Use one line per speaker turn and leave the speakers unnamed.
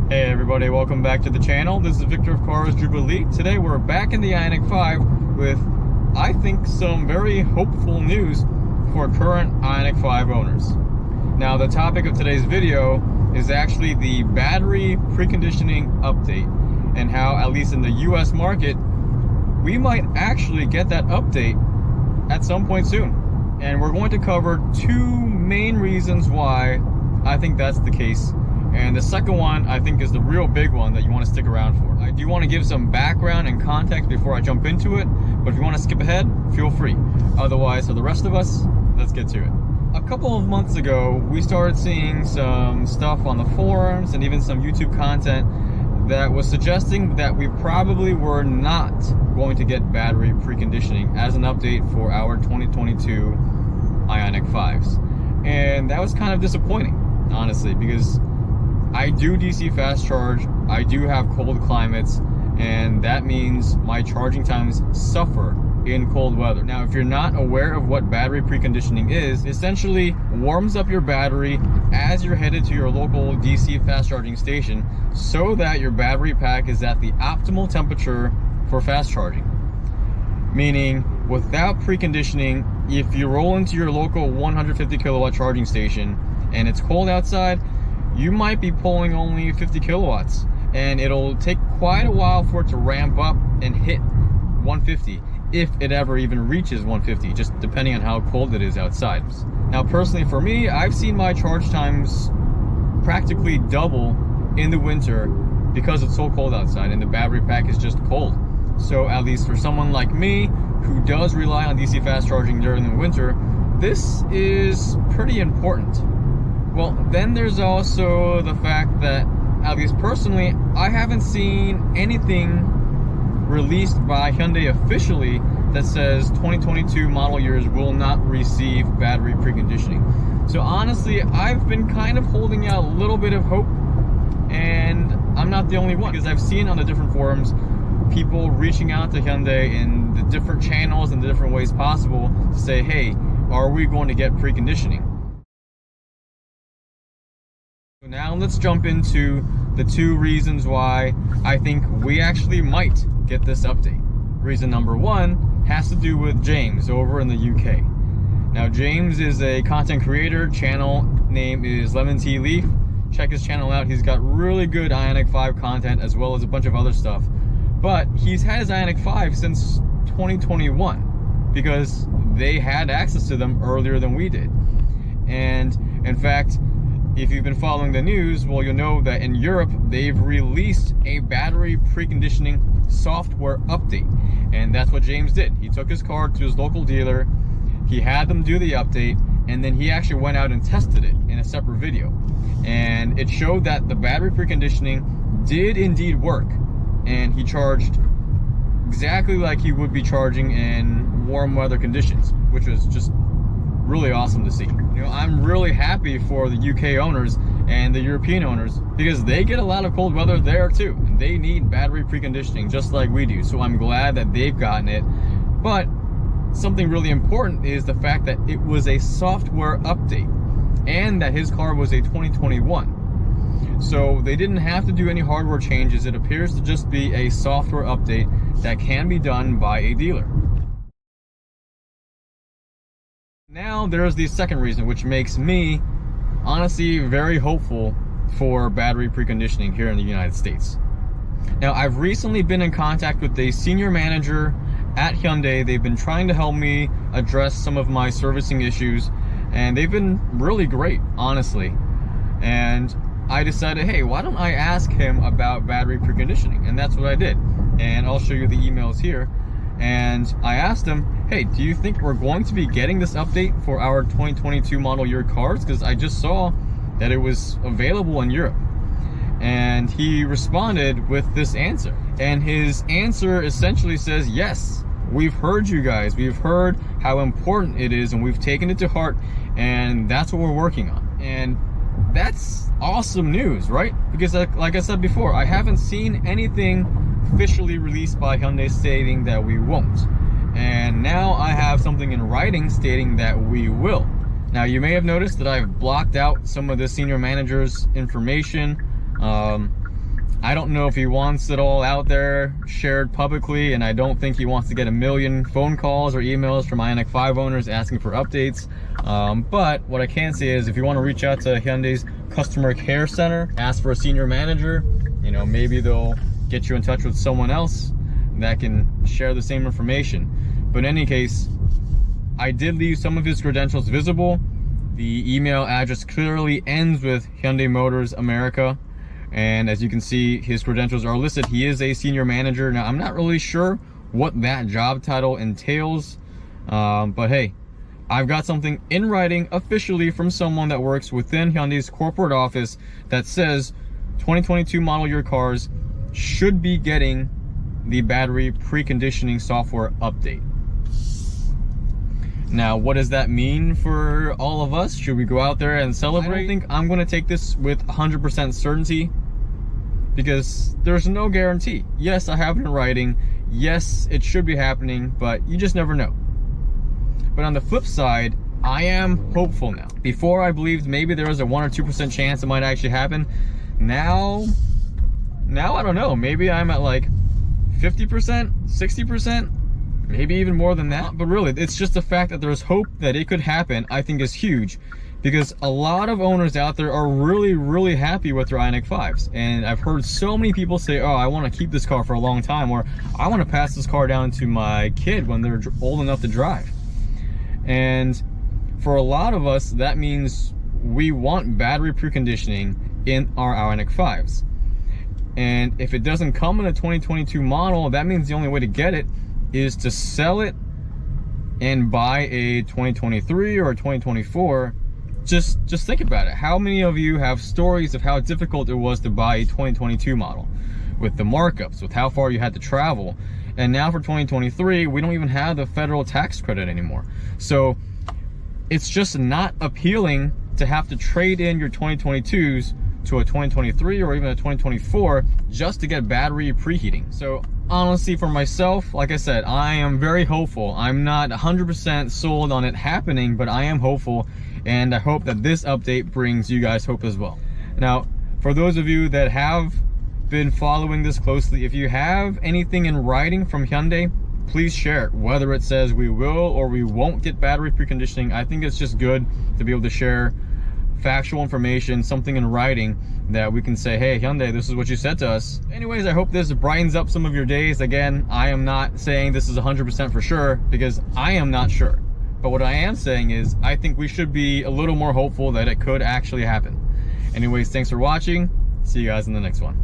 Hey everybody, welcome back to the channel. This is Victor of Cars Jubilee. Today we're back in the Ioniq 5 with, I think, some very hopeful news for current Ioniq 5 owners. Now the topic of today's video is actually the battery preconditioning update and how, at least in the US market, we might actually get that update at some point soon. And we're going to cover two main reasons why I think that's the case. And the second one, I think, is the real big one that you want to stick around for. I do want to give some background and context before I jump into it, but if you want to skip ahead, feel free. Otherwise, for the rest of us, let's get to it. A couple of months ago, we started seeing some stuff on the forums and even some YouTube content that was suggesting that we probably were not going to get battery preconditioning as an update for our 2022 Ioniq 5s. And that was kind of disappointing, honestly, because I do DC fast charge, I do have cold climates, and that means my charging times suffer in cold weather. Now, if you're not aware of what battery preconditioning is, essentially warms up your battery as you're headed to your local DC fast charging station so that your battery pack is at the optimal temperature for fast charging. Meaning, without preconditioning, if you roll into your local 150 kilowatt charging station and it's cold outside, you might be pulling only 50 kilowatts, and it'll take quite a while for it to ramp up and hit 150, if it ever even reaches 150, just depending on how cold it is outside. Now, personally for me, I've seen my charge times practically double in the winter because it's so cold outside and the battery pack is just cold. So at least for someone like me, who does rely on DC fast charging during the winter, this is pretty important. Well, then there's also the fact that, at least personally, I haven't seen anything released by Hyundai officially that says 2022 model years will not receive battery preconditioning. So honestly, I've been kind of holding out a little bit of hope, and I'm not the only one, because I've seen on the different forums people reaching out to Hyundai in the different channels and the different ways possible to say, hey, are we going to get preconditioning? Now let's jump into the two reasons why I think we actually might get this update. Reason number one has to do with James over in the UK. Now, James is a content creator. Channel name is Lemon Tea Leaf. Check his channel out. He's got really good Ioniq 5 content as well as a bunch of other stuff. But he's had his Ioniq 5 since 2021 because they had access to them earlier than we did. And in fact, if you've been following the news, well, you'll know that in Europe, they've released a battery preconditioning software update. And that's what James did. He took his car to his local dealer, he had them do the update, and then he actually went out and tested it in a separate video. And it showed that the battery preconditioning did indeed work. And he charged exactly like he would be charging in warm weather conditions, which was just really awesome to see. You know, I'm really happy for the UK owners and the European owners because they get a lot of cold weather there too. And they need battery preconditioning just like we do. So I'm glad that they've gotten it. But something really important is the fact that it was a software update and that his car was a 2021. So they didn't have to do any hardware changes. It appears to just be a software update that can be done by a dealer. Now there's the second reason, which makes me honestly very hopeful for battery preconditioning here in the United States. Now, I've recently been in contact with a senior manager at Hyundai. They've been trying to help me address some of my servicing issues, and they've been really great, honestly. And I decided, hey, why don't I ask him about battery preconditioning? And that's what I did. And I'll show you the emails here. And I asked him, hey, do you think we're going to be getting this update for our 2022 model year cars? Because I just saw that it was available in Europe. And he responded with this answer. And his answer essentially says, yes, we've heard you guys. We've heard how important it is, and we've taken it to heart, and that's what we're working on. And that's awesome news, right? Because like I said before, I haven't seen anything officially released by Hyundai stating that we won't. And now I have something in writing stating that we will. Now, you may have noticed that I've blocked out some of the senior manager's information. I don't know if he wants it all out there shared publicly, and I don't think he wants to get a million phone calls or emails from Ioniq 5 owners asking for updates. But what I can say is, if you want to reach out to Hyundai's customer care center, ask for a senior manager, you know, maybe they'll get you in touch with someone else that can share the same information. But in any case, I did leave some of his credentials visible. The email address clearly ends with Hyundai Motors America. And as you can see, his credentials are listed. He is a senior manager. Now, I'm not really sure what that job title entails, but hey, I've got something in writing officially from someone that works within Hyundai's corporate office that says 2022 model year cars should be getting the battery preconditioning software update. Now, what does that mean for all of us? Should we go out there and celebrate? I don't think I'm going to take this with 100% certainty, because there's no guarantee. Yes, I have it in writing. Yes, it should be happening, but you just never know. But on the flip side, I am hopeful now. Before, I believed maybe there was a 1 or 2% chance it might actually happen. Now I don't know. Maybe I'm at like 50%, 60%. Maybe even more than that. But really, it's just the fact that there's hope that it could happen, I think is huge, because a lot of owners out there are really happy with their Ioniq 5s. And I've heard so many people say, oh, I want to keep this car for a long time, or I want to pass this car down to my kid when they're old enough to drive. And for a lot of us, that means we want battery preconditioning in our Ioniq 5s. And if it doesn't come in a 2022 model, that means the only way to get it is to sell it and buy a 2023 or a 2024. Just think about it. How many of you have stories of how difficult it was to buy a 2022 model, with the markups, with how far you had to travel? And now for 2023, we don't even have the federal tax credit anymore. So it's just not appealing to have to trade in your 2022s to a 2023 or even a 2024 just to get battery preheating. So honestly, for myself, like I said, I am very hopeful. I'm not 100% sold on it happening, but I am hopeful, and I hope that this update brings you guys hope as well. Now, for those of you that have been following this closely, if you have anything in writing from Hyundai, please share it. Whether it says we will or we won't get battery preconditioning, I think it's just good to be able to share factual information, something in writing that we can say, hey, Hyundai, this is what you said to us. Anyways, I hope this brightens up some of your days. Again, I am not saying this is 100% for sure, because I am not sure. But what I am saying is, I think we should be a little more hopeful that it could actually happen. Anyways, thanks for watching. See you guys in the next one.